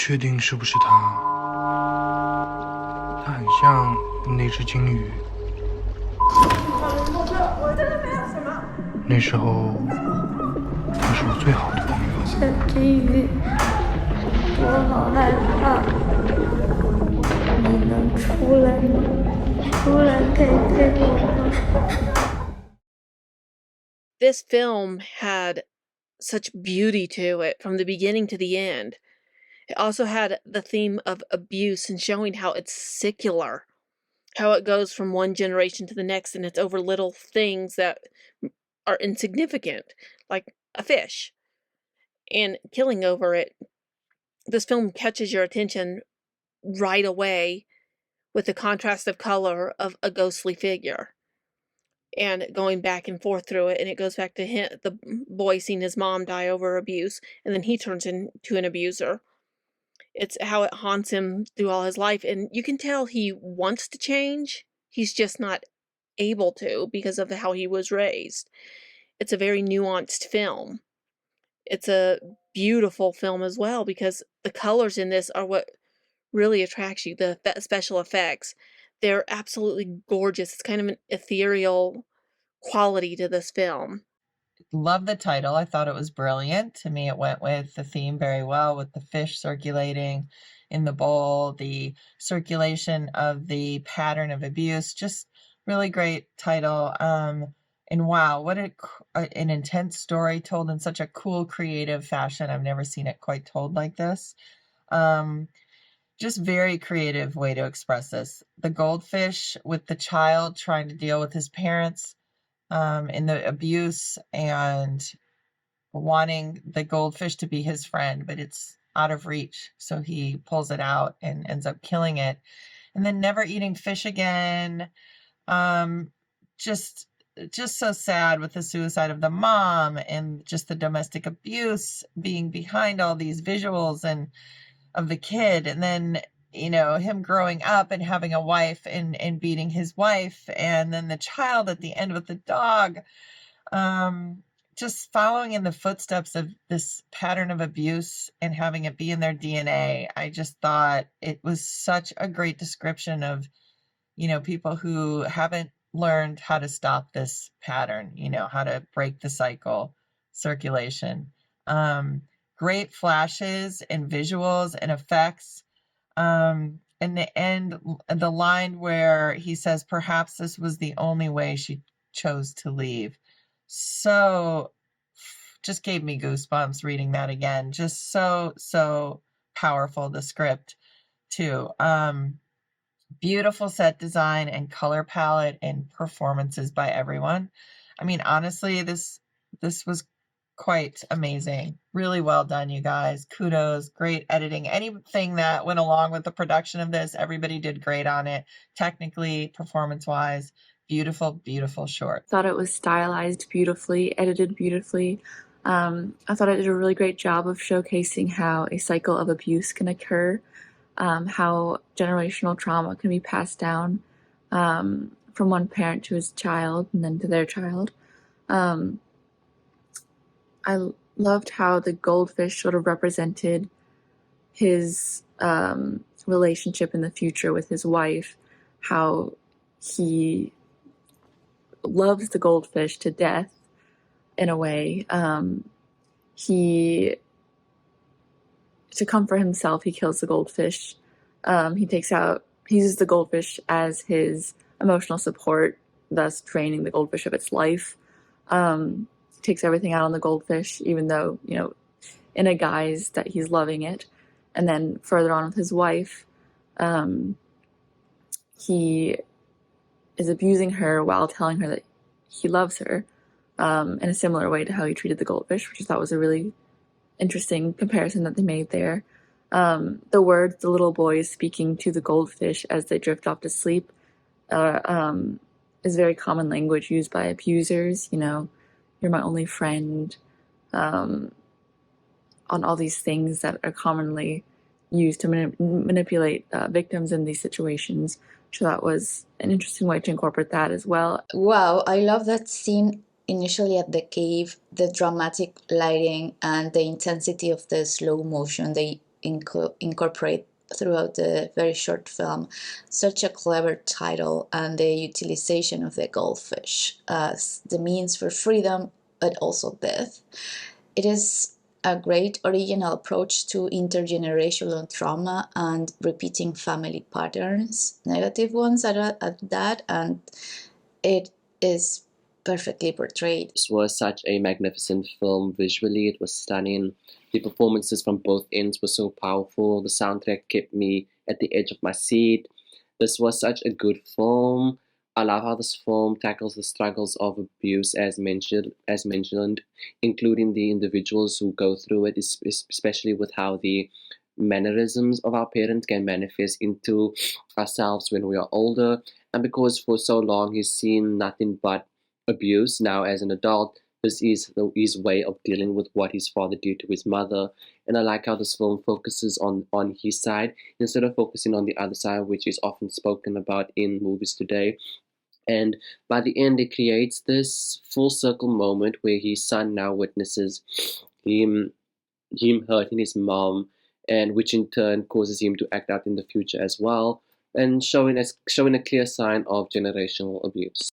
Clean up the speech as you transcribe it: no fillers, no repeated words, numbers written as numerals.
确定是不是他，他很像那只金鱼。那时候他是我最好的朋友。小金鱼，我好害怕，你能出来吗？出来陪陪我吗？ This film had such beauty to it from the beginning to the end. It also had the theme of abuse and showing how it's secular, how it goes from one generation to the next, and it's over little things that are insignificant, like a fish, and killing over it. This film catches your attention right away with the contrast of color of a ghostly figure and going back and forth through it, and it goes back to the boy seeing his mom die over abuse, and then he turns into an abuser. It's how it haunts him through all his life, and you can tell he wants to change. He's just not able to because of how he was raised. It's a very nuanced film. It's a beautiful film as well because the colors in this are what really attracts you, the special effects. They're absolutely gorgeous. It's kind of an ethereal quality to this film. Love the title. I thought it was brilliant. To me, it went with the theme very well, with the fish circulating in the bowl, the circulation of the pattern of abuse. Just really great title. And wow, what an intense story told in such a cool, creative fashion. I've never seen it quite told like this. Just very creative way to express this. The goldfish with the child trying to deal with his parents in the abuse and wanting the goldfish to be his friend, but it's out of reach. So he pulls it out and ends up killing it. And then never eating fish again. Just so sad with the suicide of the mom and just the domestic abuse being behind all these visuals and of the kid. And then, him growing up and having a wife and beating his wife. And then the child at the end with the dog. Just following in the footsteps of this pattern of abuse and having it be in their DNA. I just thought it was such a great description of, people who haven't learned how to stop this pattern, how to break the cycle, circulation. Great flashes and visuals and effects. In the end, the line where he says, perhaps this was the only way she chose to leave. So just gave me goosebumps reading that again. Just so powerful, the script too. Beautiful set design and color palette and performances by everyone. I mean, honestly, this was quite amazing. Really well done, you guys. Kudos. Great editing. Anything that went along with the production of this, everybody did great on it. Technically, performance-wise, beautiful, beautiful short. Thought it was stylized beautifully, edited beautifully. I thought it did a really great job of showcasing how a cycle of abuse can occur, how generational trauma can be passed down from one parent to his child and then to their child. I loved how the goldfish sort of represented his relationship in the future with his wife, how he loves the goldfish to death in a way. To comfort himself, he kills the goldfish. He uses the goldfish as his emotional support, thus draining the goldfish of its life. Takes everything out on the goldfish, even though, in a guise that he's loving it. And then further on with his wife, he is abusing her while telling her that he loves her, in a similar way to how he treated the goldfish, which I thought was a really interesting comparison that they made there. The words the little boy is speaking to the goldfish as they drift off to sleep is very common language used by abusers, you're my only friend, on all these things that are commonly used to manipulate victims in these situations. So that was an interesting way to incorporate that as well. Wow, I love that scene initially at the cave, the dramatic lighting and the intensity of the slow motion they incorporate throughout the very short film such a clever title and the utilization of the goldfish as the means for freedom but also death. It is a great original approach to intergenerational trauma and repeating family patterns, negative ones at that, and it is perfectly portrayed. This was such a magnificent film. Visually, it was stunning. The performances from both ends were so powerful. The soundtrack kept me at the edge of my seat. This was such a good film. I love how this film tackles the struggles of abuse, as mentioned, including the individuals who go through it, especially with how the mannerisms of our parents can manifest into ourselves when we are older. And because for so long he's seen nothing but abuse, now as an adult, this is his way of dealing with what his father did to his mother. And I like how this film focuses on his side instead of focusing on the other side, which is often spoken about in movies today. And by the end, it creates this full circle moment where his son now witnesses him hurting his mom, and which in turn causes him to act out in the future as well, and showing a clear sign of generational abuse.